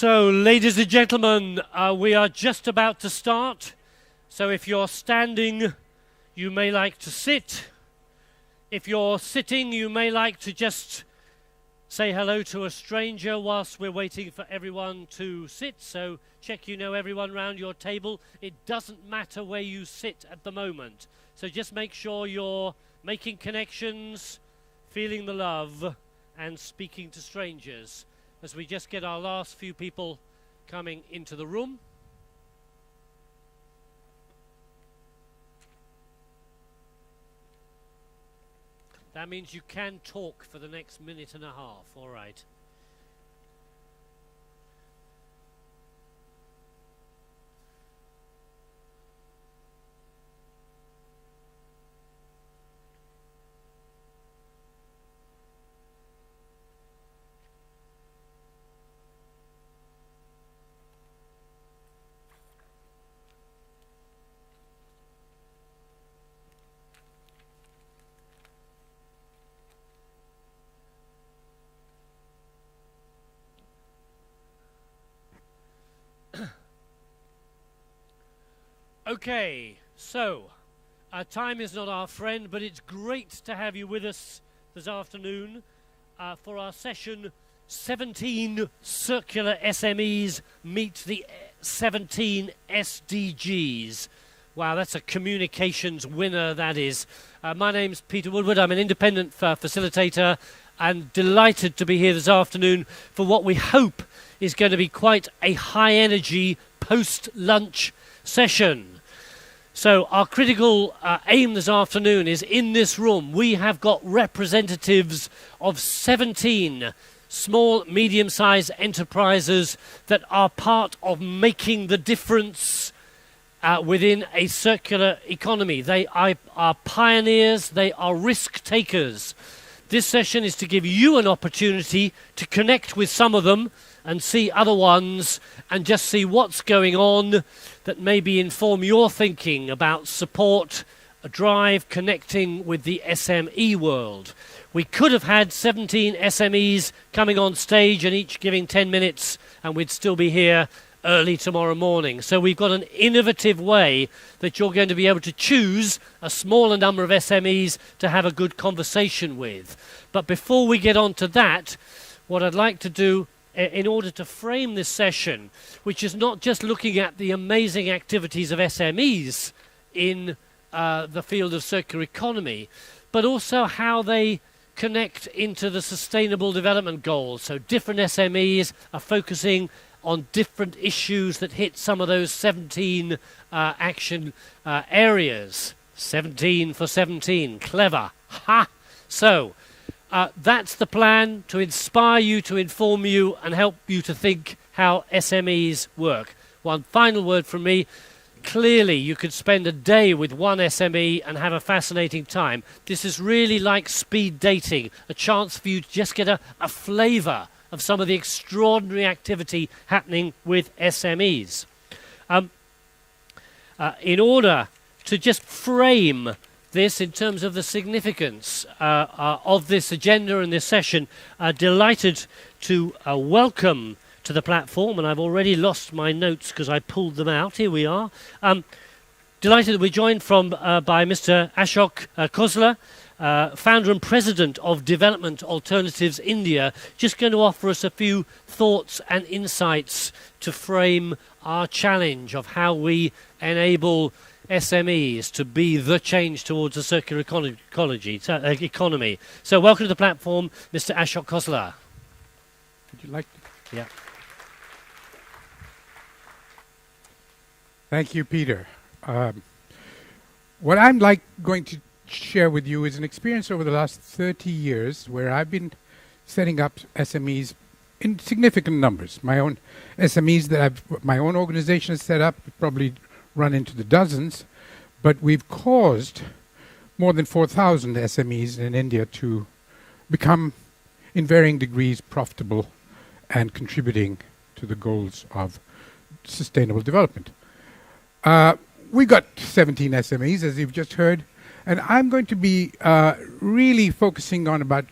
So, ladies and gentlemen, we are just about to start. So if you're standing, you may like to sit. If you're sitting, you may like to just say hello to a stranger whilst we're waiting for everyone to sit. So check you know everyone round your table. It doesn't matter where you sit at the moment. So just make sure you're making connections, feeling the love, and speaking to strangers as we just get our last few people coming into the room. That means you can talk for the next minute and a half, all right. Okay, so time is not our friend, but it's great to have you with us this afternoon for our session 17 Circular SMEs Meet the 17 SDGs. Wow, that's a communications winner, that is. My name's Peter Woodward. I'm an independent facilitator and delighted to be here this afternoon for what we hope is going to be quite a high-energy post-lunch session. So our critical aim this afternoon is in this room we have got representatives of 17 small, medium-sized enterprises that are part of making the difference within a circular economy. They are pioneers, they are risk takers. This session is to give you an opportunity to connect with some of them and see other ones and just see what's going on that maybe inform your thinking about support, a drive, connecting with the SME world. We could have had 17 SMEs coming on stage and each giving 10 minutes and we'd still be here early tomorrow morning. So we've got an innovative way that you're going to be able to choose a smaller number of SMEs to have a good conversation with. But before we get on to that, what I'd like to do in order to frame this session, which is not just looking at the amazing activities of SMEs in the field of circular economy, but also how they connect into the Sustainable Development Goals. So different SMEs are focusing on different issues that hit some of those 17 action areas. 17 for 17. Clever. Ha! So, that's the plan, to inspire you, to inform you, and help you to think how SMEs work. One final word from me. Clearly, you could spend a day with one SME and have a fascinating time. This is really like speed dating, a chance for you to just get a flavour of some of the extraordinary activity happening with SMEs. In order to just frame this in terms of the significance of this agenda and this session, delighted to welcome to the platform, and I've already lost my notes because I pulled them out. Here we are. Delighted that we're joined by Mr. Ashok Khosla, founder and president of Development Alternatives India, just going to offer us a few thoughts and insights to frame our challenge of how we enable SMEs to be the change towards a circular economy. So welcome to the platform, Mr. Ashok Khosla. Would you like to? Yeah. Thank you, Peter. What I'm going to share with you is an experience over the last 30 years where I've been setting up SMEs in significant numbers. My own SMEs that my own organization has set up, probably run into the dozens, but we've caused more than 4,000 SMEs in India to become, in varying degrees, profitable and contributing to the goals of sustainable development. We got 17 SMEs, as you've just heard, and I'm going to be really focusing on about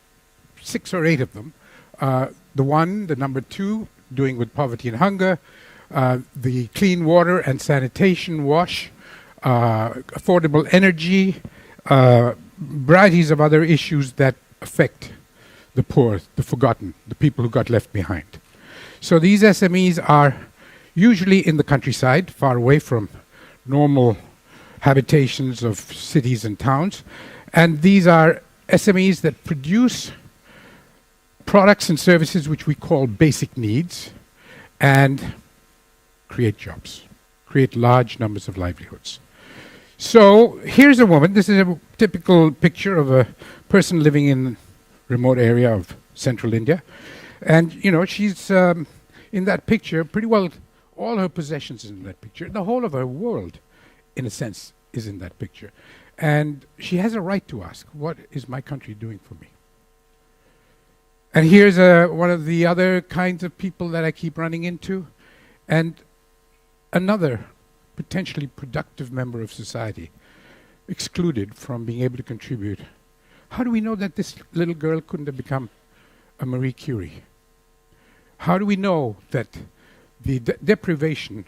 6 or 8 of them. The number 2, doing with poverty and hunger, the clean water and sanitation, WASH, affordable energy, varieties of other issues that affect the poor, the forgotten, the people who got left behind. So these SMEs are usually in the countryside, far away from normal habitations of cities and towns. And these are SMEs that produce products and services which we call basic needs and create jobs, create large numbers of livelihoods. So here's a woman. This is a typical picture of a person living in a remote area of central India. And, you know, she's in that picture, pretty well all her possessions in that picture. The whole of her world, in a sense, is in that picture. And she has a right to ask, what is my country doing for me? And here's one of the other kinds of people that I keep running into. And another potentially productive member of society, excluded from being able to contribute. How do we know that this little girl couldn't have become a Marie Curie? How do we know that the deprivation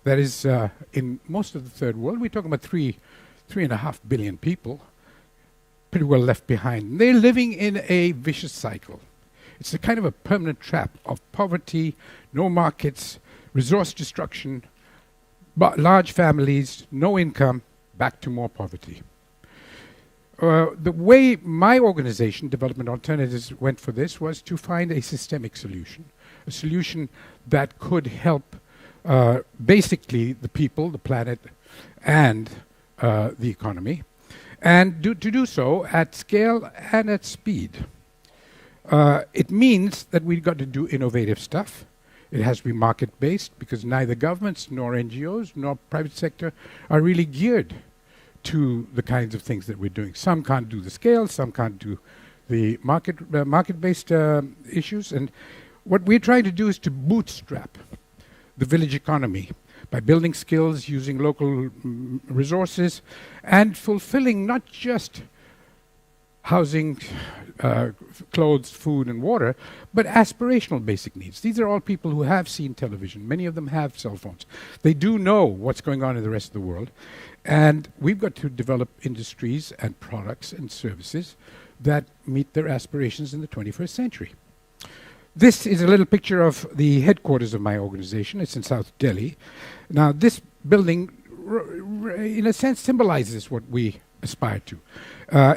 that is in most of the third world, we're talking about 3.5 billion people, pretty well left behind. They're living in a vicious cycle. It's a kind of a permanent trap of poverty, no markets, resource destruction, but large families, no income, back to more poverty. The way my organization, Development Alternatives, went for this was to find a systemic solution, a solution that could help basically the people, the planet, and the economy, and to do so at scale and at speed. It means that we've got to do innovative stuff. It has to be market-based because neither governments nor NGOs nor private sector are really geared to the kinds of things that we're doing. Some can't do the scale, some can't do the market-based issues. And what we're trying to do is to bootstrap the village economy by building skills, using local resources, and fulfilling not just housing, clothes, food, and water, but aspirational basic needs. These are all people who have seen television. Many of them have cell phones. They do know what's going on in the rest of the world. And we've got to develop industries and products and services that meet their aspirations in the 21st century. This is a little picture of the headquarters of my organization. It's in South Delhi. Now, this building, in a sense, symbolizes what we aspire to.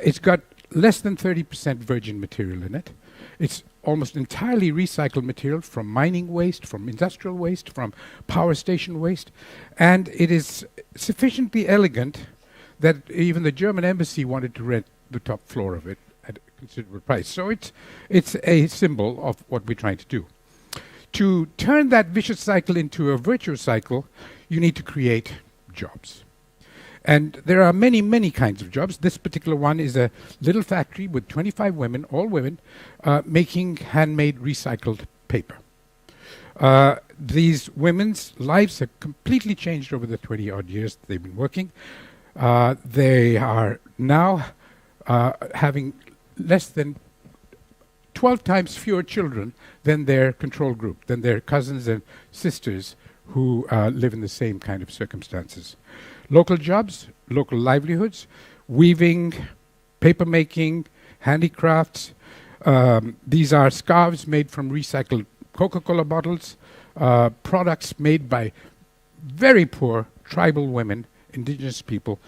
It's got less than 30% virgin material in it. It's almost entirely recycled material from mining waste, from industrial waste, from power station waste. And it is sufficiently elegant that even the German embassy wanted to rent the top floor of it at a considerable price. So it's a symbol of what we're trying to do. To turn that vicious cycle into a virtuous cycle, you need to create jobs. And there are many, many kinds of jobs. This particular one is a little factory with 25 women, all women, making handmade recycled paper. These women's lives have completely changed over the 20-odd years they've been working. They are now having less than 12 times fewer children than their control group, than their cousins and sisters who live in the same kind of circumstances. Local jobs, local livelihoods, weaving, paper making, handicrafts. These are scarves made from recycled Coca-Cola bottles, products made by very poor tribal women, indigenous people,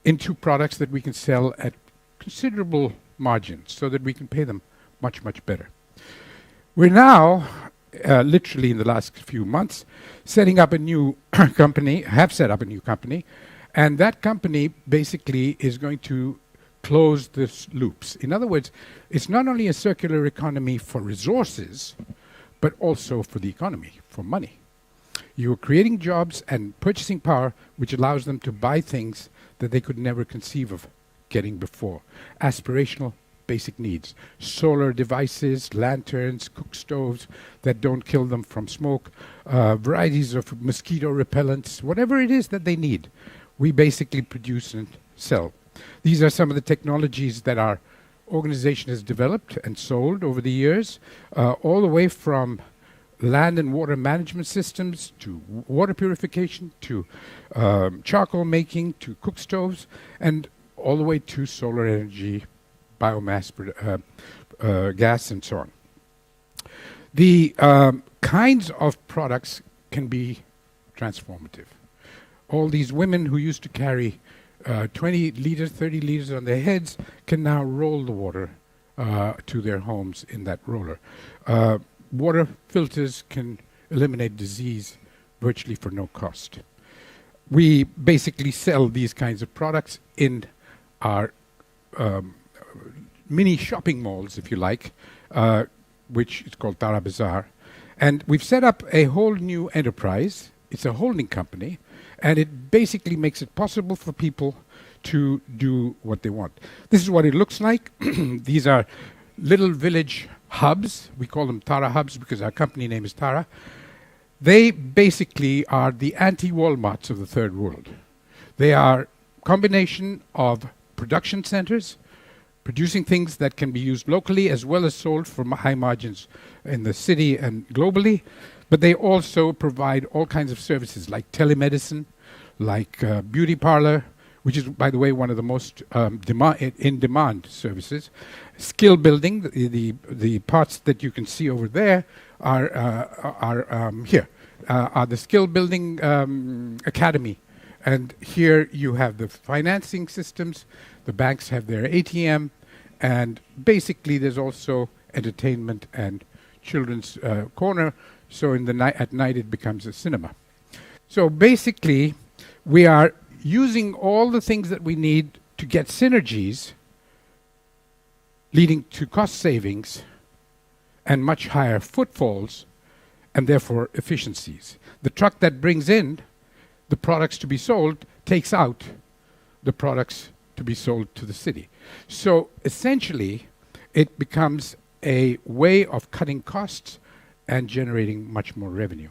into products that we can sell at considerable margins so that we can pay them much, much better. We're now, literally in the last few months, setting up a new company, have set up a new company, and that company basically is going to close this loops. In other words, it's not only a circular economy for resources, but also for the economy, for money. You're creating jobs and purchasing power, which allows them to buy things that they could never conceive of getting before. Aspirational basic needs. Solar devices, lanterns, cook stoves that don't kill them from smoke, varieties of mosquito repellents, whatever it is that they need, we basically produce and sell. These are some of the technologies that our organization has developed and sold over the years, all the way from land and water management systems, to water purification, to charcoal making, to cook stoves, and all the way to solar energy, biomass, gas, and so on. The kinds of products can be transformative. All these women who used to carry 20 liters, 30 liters on their heads can now roll the water to their homes in that roller. Water filters can eliminate disease virtually for no cost. We basically sell these kinds of products in our mini shopping malls, if you like, which is called Tara Bazaar. And we've set up a whole new enterprise. It's a holding company, and it basically makes it possible for people to do what they want. This is what it looks like. These are little village hubs. We call them Tara hubs because our company name is Tara. They basically are the anti-Walmarts of the third world. They are a combination of production centers, producing things that can be used locally as well as sold for high margins in the city and globally. But they also provide all kinds of services like telemedicine, like beauty parlor, which is, by the way, one of the most in-demand services. Skill building, the parts that you can see over there are the skill building academy. And here you have the financing systems, the banks have their ATM, and basically there's also entertainment and children's corner, so at night it becomes a cinema. So basically, we are using all the things that we need to get synergies, leading to cost savings and much higher footfalls, and therefore efficiencies. The truck that brings in the products to be sold takes out the products to be sold to the city. So essentially, it becomes a way of cutting costs and generating much more revenue.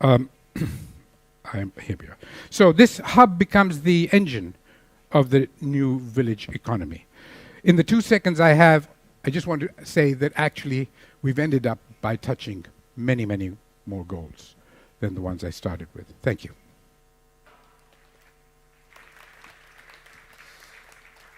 Here we are. So this hub becomes the engine of the new village economy. In the 2 seconds I have, I just want to say that actually we've ended up by touching many, many more goals than the ones I started with. Thank you.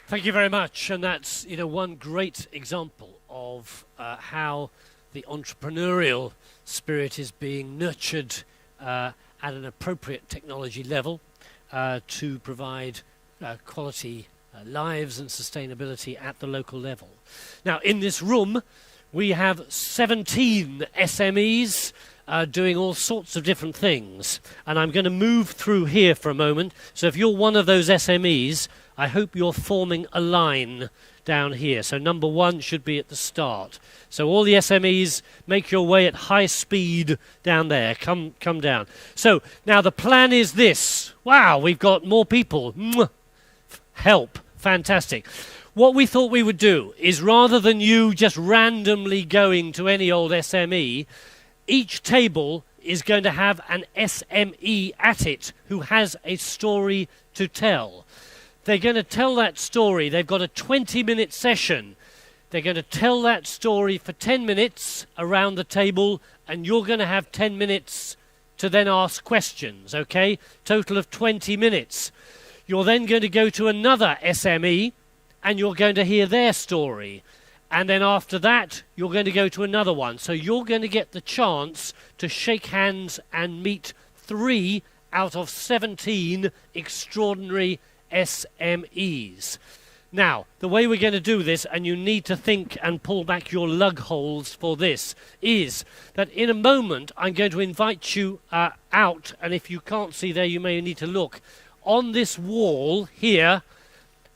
Thank you very much. And that's one great example of how the entrepreneurial spirit is being nurtured at an appropriate technology level to provide quality lives and sustainability at the local level. Now, in this room, we have 17 SMEs doing all sorts of different things. And I'm going to move through here for a moment. So if you're one of those SMEs, I hope you're forming a line down here. So number 1 should be at the start. So all the SMEs, make your way at high speed down there. Come down. So now the plan is this. Wow, we've got more people. Help. Fantastic. What we thought we would do is, rather than you just randomly going to any old SME, each table is going to have an SME at it who has a story to tell. They're going to tell that story. They've got a 20-minute session. They're going to tell that story for 10 minutes around the table, and you're going to have 10 minutes to then ask questions, okay? Total of 20 minutes. You're then going to go to another SME, and you're going to hear their story. And then after that, you're going to go to another one. So you're going to get the chance to shake hands and meet 3 out of 17 extraordinary SMEs. Now, the way we're going to do this, and you need to think and pull back your lug holes for this, is that in a moment I'm going to invite you out, and if you can't see there, you may need to look. On this wall here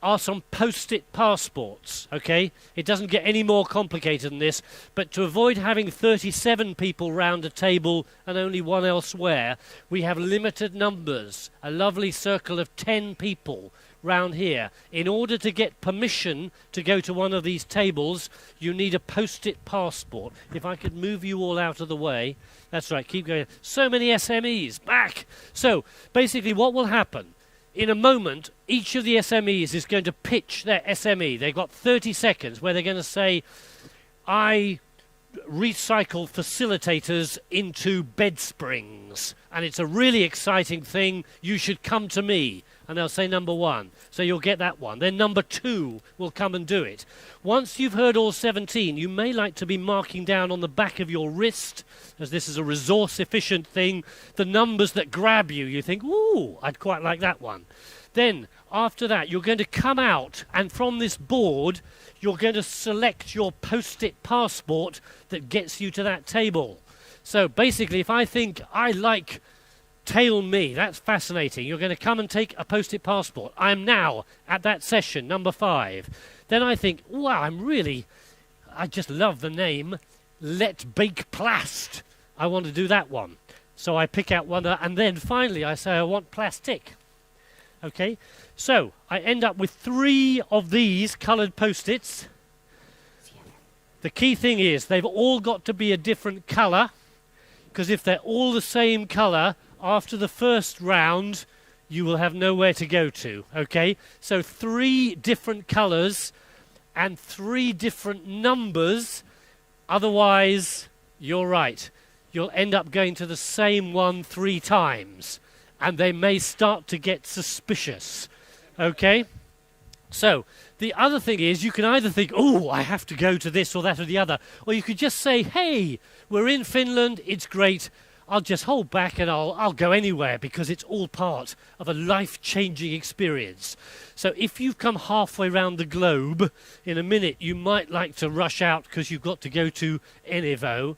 are some post-it passports, okay? It doesn't get any more complicated than this, but to avoid having 37 people round a table and only one elsewhere, we have limited numbers, a lovely circle of 10 people round here. In order to get permission to go to one of these tables, you need a post-it passport. If I could move you all out of the way. That's right, keep going. So many SMEs, back! So, basically what will happen, in a moment, each of the SMEs is going to pitch their SME. They've got 30 seconds where they're going to say, I recycle facilitators into bed springs. And it's a really exciting thing. You should come to me. And they'll say number 1. So you'll get that one. Then number 2 will come and do it. Once you've heard all 17, you may like to be marking down on the back of your wrist, as this is a resource-efficient thing, the numbers that grab you. You think, ooh, I'd quite like that one. Then, after that, you're going to come out, and from this board, you're going to select your post-it passport that gets you to that table. So basically, if I think I like Tail Me, that's fascinating. You're going to come and take a post-it passport. I am now at that session, number 5. Then I think, wow, I just love the name, Let Bake Plast. I want to do that one. So I pick out one, and then finally I say I want plastic. Okay, so I end up with 3 of these coloured post-its. The key thing is they've all got to be a different colour, because if they're all the same colour, after the first round, you will have nowhere to go to, okay? So 3 different colours and 3 different numbers. Otherwise, you're right. You'll end up going to the same one 3 times. And they may start to get suspicious, okay? So the other thing is you can either think, oh, I have to go to this or that or the other. Or you could just say, hey, we're in Finland, it's great. I'll just hold back and I'll go anywhere because it's all part of a life-changing experience. So if you've come halfway round the globe, in a minute you might like to rush out because you've got to go to Enevo.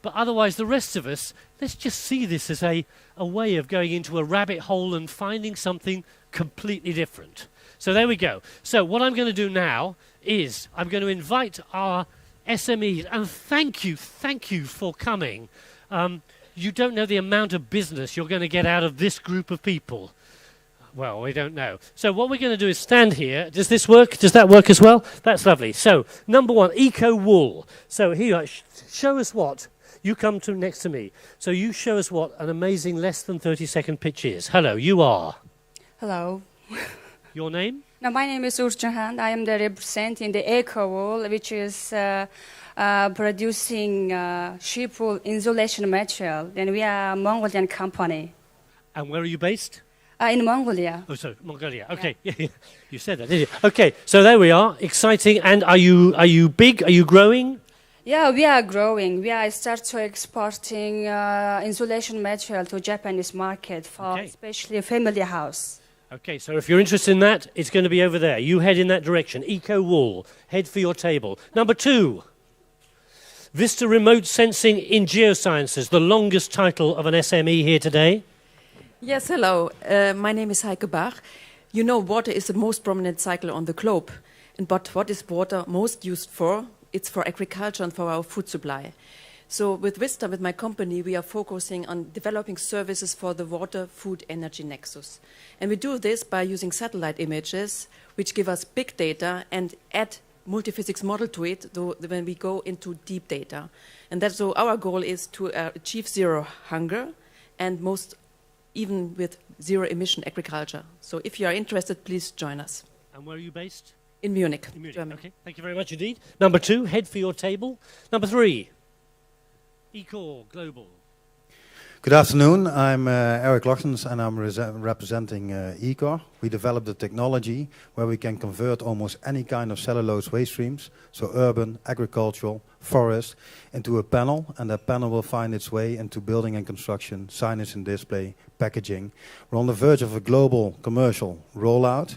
But otherwise the rest of us, let's just see this as a way of going into a rabbit hole and finding something completely different. So there we go. So what I'm going to do now is I'm going to invite our SMEs, and thank you for coming. You don't know the amount of business you're going to get out of this group of people. Well, we don't know. So what we're going to do is stand here. Does this work? Does that work as well? That's lovely. So, number 1, Eco Wool. So here, show us what. You come next to me. So you show us what an amazing less than 30-second pitch is. Hello, you are? Hello. Your name? No, my name is Urjahan. I am the representing the Eco Wool, which is producing sheep wool insulation material. And we are a Mongolian company. And where are you based? In Mongolia. Oh, sorry, Mongolia. Okay, yeah. You said that, didn't you? Okay, so there we are. Exciting. And are you big? Are you growing? Yeah, we are growing. We are start to exporting insulation material to Japanese market for especially a family house. Okay, so if you're interested in that, it's going to be over there. You head in that direction. Eco Wool. Head for your table. Number 2. Vista Remote Sensing in Geosciences, the longest title of an SME here today. Yes, hello. My name is Heike Bach. You know, water is the most prominent cycle on the globe. But what is water most used for? It's for agriculture and for our food supply. So with Vista, with my company, we are focusing on developing services for the water, food, energy nexus. And we do this by using satellite images, which give us big data and add multiphysics model to it when we go into deep data. And that's so our goal is to achieve zero hunger and even with zero emission agriculture. So if you are interested, please join us. And where are you based? In Munich, in Munich. Germany. Okay, thank you very much indeed. Number 2, head for your table. Number 3, Ecor Global. Good afternoon, I'm Eric Lochtens and I'm representing Ecor. We developed a technology where we can convert almost any kind of cellulose waste streams, so urban, agricultural, forest, into a panel, and that panel will find its way into building and construction, signage and display, packaging. We're on the verge of a global commercial rollout.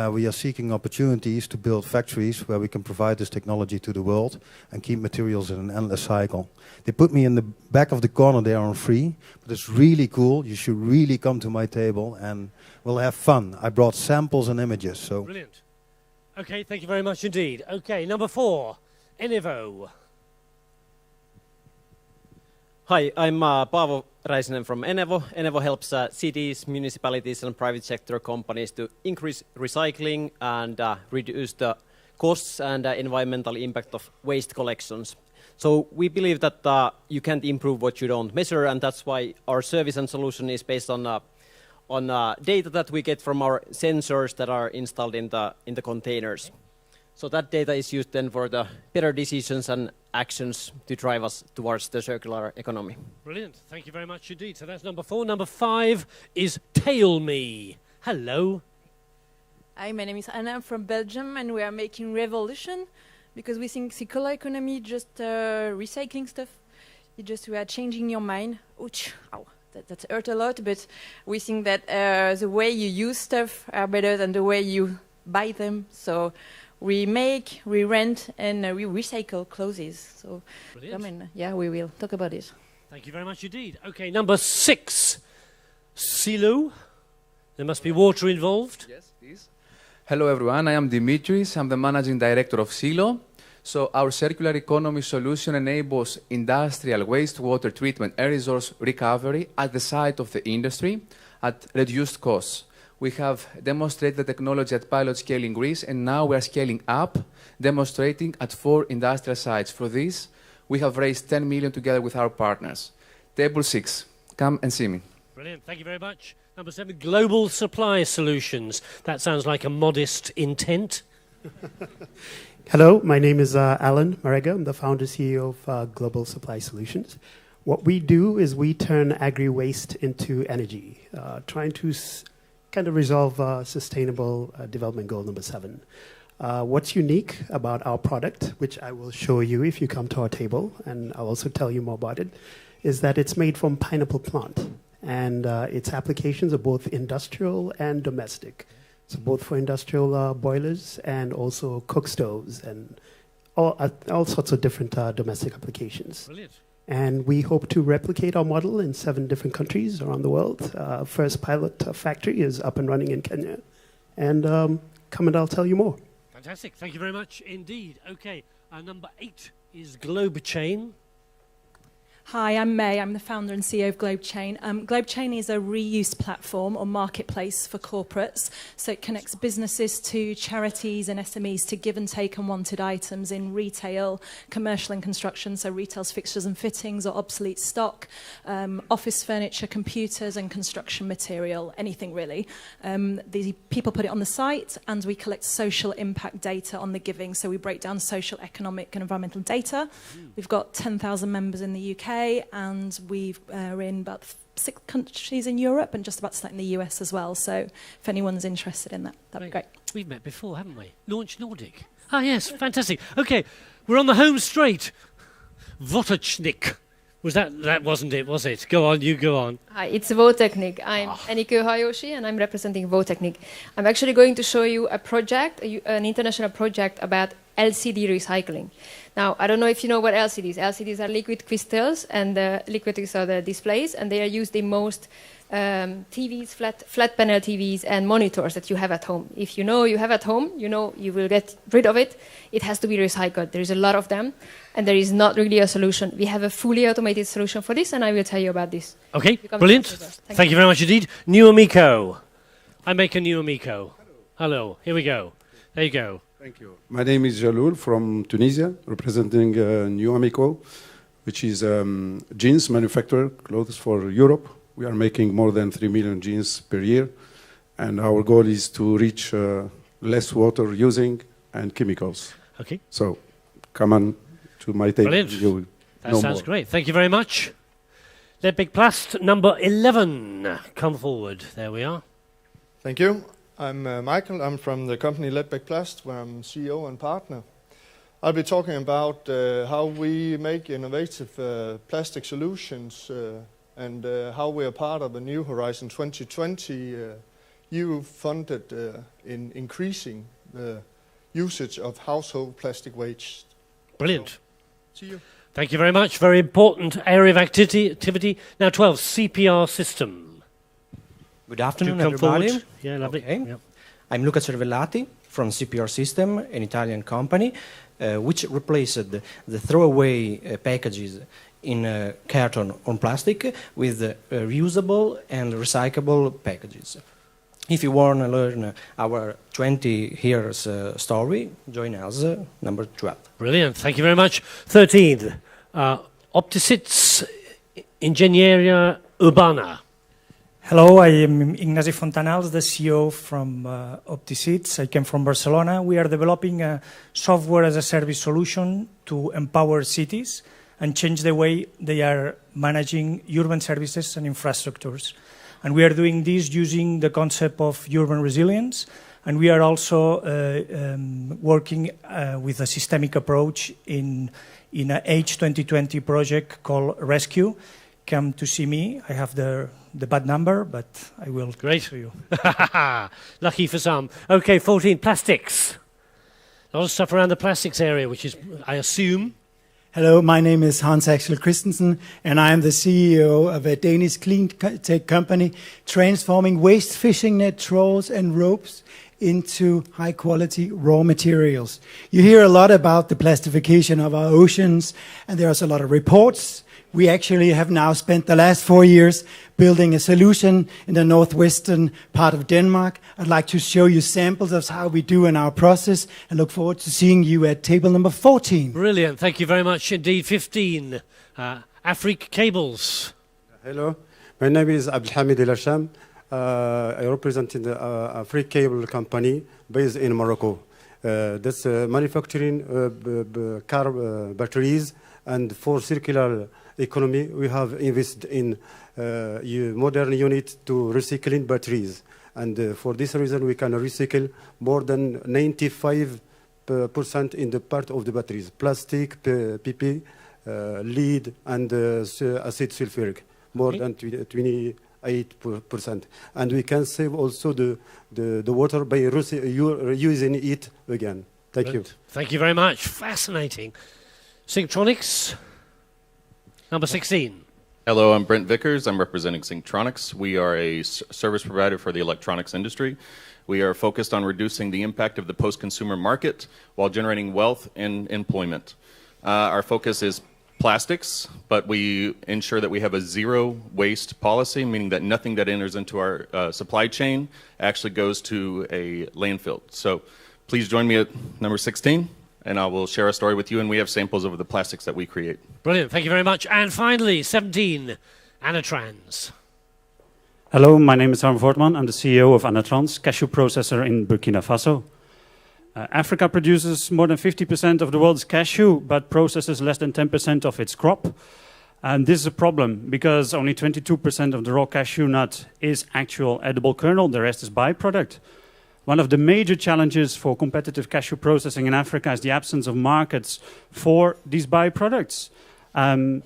We are seeking opportunities to build factories where we can provide this technology to the world and keep materials in an endless cycle. They put me in the back of the corner there on free, but it's really cool. You should really come to my table and we'll have fun. I brought samples and images. So brilliant. Okay, thank you very much indeed. Okay, number 4, Enevo. Hi, I'm Paavo Räisänen from Enevo. Enevo helps cities, municipalities and private sector companies to increase recycling and reduce the costs and environmental impact of waste collections. So we believe that you can't improve what you don't measure, and that's why our service and solution is based on data that we get from our sensors that are installed in the containers. So that data is used then for the better decisions and actions to drive us towards the circular economy. Brilliant. Thank you very much indeed. So that's number 4. Number 5 is Tail Me. Hello. Hi, my name is Anna. I'm from Belgium, and we are making revolution because we think circular economy just recycling stuff. We are changing your mind. Ouch, ow, that hurt a lot, but we think that the way you use stuff are better than the way you buy them. So we make, we rent, and we recycle clothes. So, we will talk about it. Thank you very much indeed. Okay, number 6, Silo. There must be water involved. Yes, please. Hello, everyone. I am Dimitris. I'm the managing director of Silo. So our circular economy solution enables industrial wastewater treatment and resource recovery at the site of the industry at reduced costs. We have demonstrated the technology at pilot scale in Greece, and now we are scaling up, demonstrating at 4 industrial sites. For this, we have raised 10 million together with our partners. Table 6, come and see me. Brilliant, thank you very much. Number 7, Global Supply Solutions. That sounds like a modest intent. Hello, my name is Alan Marega. I'm the founder CEO of Global Supply Solutions. What we do is we turn agri-waste into energy, trying to kind of resolve sustainable development goal number 7. What's unique about our product, which I will show you if you come to our table, and I'll also tell you more about it, is that it's made from pineapple plant. And its applications are both industrial and domestic. So both for industrial boilers and also cook stoves and all sorts of different domestic applications. Brilliant. And we hope to replicate our model in 7 different countries around the world. First pilot factory is up and running in Kenya. And come and I'll tell you more. Fantastic. Thank you very much indeed. Okay, number 8 is GlobeChain. Hi, I'm May. I'm the founder and CEO of GlobeChain. GlobeChain is a reuse platform or marketplace for corporates. So it connects businesses to charities and SMEs to give and take unwanted items in retail, commercial and construction. So retail's fixtures and fittings or obsolete stock, office furniture, computers and construction material, anything really. The people put it on the site and we collect social impact data on the giving. So we break down social, economic and environmental data. We've got 10,000 members in the UK. And we're in about 6 countries in Europe and just about to start in the US as well. So if anyone's interested in that, that'd be great. We've met before, haven't we? Launch Nordic. Ah, yes, fantastic. Okay, we're on the home straight. Votechnik. That wasn't it, was it? Go on, you go on. Hi, it's Votechnik. I'm Aniko Hayoshi and I'm representing Votechnik. I'm actually going to show you a project, an international project about LCD recycling. Now, I don't know if you know what LCDs. LCDs are liquid crystals, and the liquids are the displays, and they are used in most TVs, flat panel TVs, and monitors that you have at home. If you know you have at home, you know you will get rid of it. It has to be recycled. There is a lot of them, and there is not really a solution. We have a fully automated solution for this, and I will tell you about this. Okay, brilliant. Thank you very much indeed. New Amico. I make a new Amico. Hello. Here we go. There you go. Thank you. My name is Jaloul from Tunisia, representing New Amico, which is jeans manufacturer, clothes for Europe. We are making more than 3 million jeans per year, and our goal is to reach less water using and chemicals. Okay. So, come on to my table. Brilliant. That sounds great. Thank you very much. Ledbig Plast, number 11. Come forward. There we are. Thank you. I'm Michael. I'm from the company Ledbig Plast, where I'm CEO and partner. I'll be talking about how we make innovative plastic solutions and how we are part of a new Horizon 2020 EU-funded in increasing the usage of household plastic waste. Brilliant. So, see you. Thank you very much. Very important area of activity. Now 12, CPR system. Good afternoon, everybody. Forward. Yeah, lovely. Okay. Yep. I'm Luca Cervellati from CPR System, an Italian company, which replaced the throwaway packages in carton or plastic with reusable and recyclable packages. If you want to learn our 20 years story, join us, number 12. Brilliant. Thank you very much. 13, Opticits Ingegneria Urbana. Hello, I am Ignasi Fontanals, the CEO from OptiSeats. I came from Barcelona. We are developing a software as a service solution to empower cities and change the way they are managing urban services and infrastructures. And we are doing this using the concept of urban resilience. And we are also working with a systemic approach in an H2020 project called Rescue. Come to see me. I have the bad number, but I will show you. Lucky for some. Okay, 14, plastics. A lot of stuff around the plastics area, which is, I assume. Hello, my name is Hans Axel Christensen, and I am the CEO of a Danish clean tech company transforming waste fishing net trawls and ropes into high-quality raw materials. You hear a lot about the plastification of our oceans, and there's a lot of reports. We actually have now spent the last 4 years building a solution in the northwestern part of Denmark. I'd like to show you samples of how we do in our process and look forward to seeing you at table number 14. Brilliant. Thank you very much indeed. 15, Afrique Cables. Hello. My name is Abdelhamid El Hasham. I represent the Afrique Cable company based in Morocco. That's manufacturing car batteries, and for circular economy, we have invested in modern unit to recycling batteries. And for this reason, we can recycle more than 95% in the part of the batteries. Plastic, PP, lead, and acid sulfuric, more than 28%. And we can save also the water by using it again. Thank you. Thank you very much. Fascinating. Synctronics. Number 16. Hello, I'm Brent Vickers. I'm representing Synctronics. We are a service provider for the electronics industry. We are focused on reducing the impact of the post-consumer market while generating wealth and employment. Our focus is plastics, but we ensure that we have a zero waste policy, meaning that nothing that enters into our supply chain actually goes to a landfill. So please join me at number 16. And I will share a story with you, and we have samples of the plastics that we create. Brilliant, thank you very much. And finally, 17, Anatrans. Hello, my name is Harm Voortman. I'm the CEO of Anatrans, cashew processor in Burkina Faso. Africa produces more than 50% of the world's cashew, but processes less than 10% of its crop. And this is a problem, because only 22% of the raw cashew nut is actual edible kernel, the rest is byproduct. One of the major challenges for competitive cashew processing in Africa is the absence of markets for these byproducts.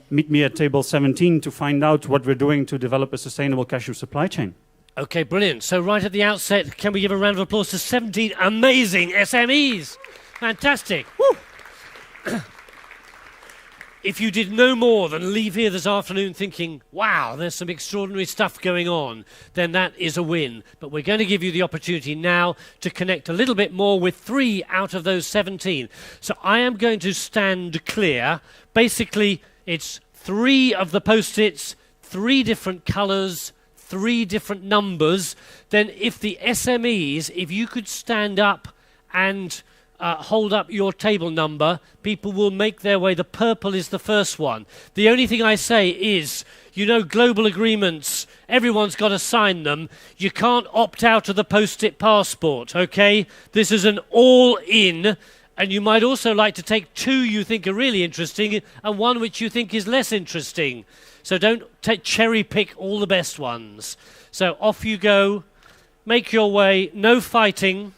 Meet me at table 17 to find out what we're doing to develop a sustainable cashew supply chain. Okay, brilliant. So right at the outset, can we give a round of applause to 17 amazing SMEs? Fantastic. Woo! If you did no more than leave here this afternoon thinking, wow, there's some extraordinary stuff going on, then that is a win. But we're going to give you the opportunity now to connect a little bit more with 3 out of those 17. So I am going to stand clear. Basically, it's 3 of the post-its, 3 different colours, 3 different numbers. Then if the SMEs, if you could stand up and hold up your table number, people will make their way. The purple is the first one. The only thing I say is, you know, global agreements, everyone's got to sign them. You can't opt out of the post-it passport, okay? This is an all-in, and you might also like to take 2 you think are really interesting and 1 which you think is less interesting. So don't cherry-pick all the best ones. So off you go. Make your way. No fighting.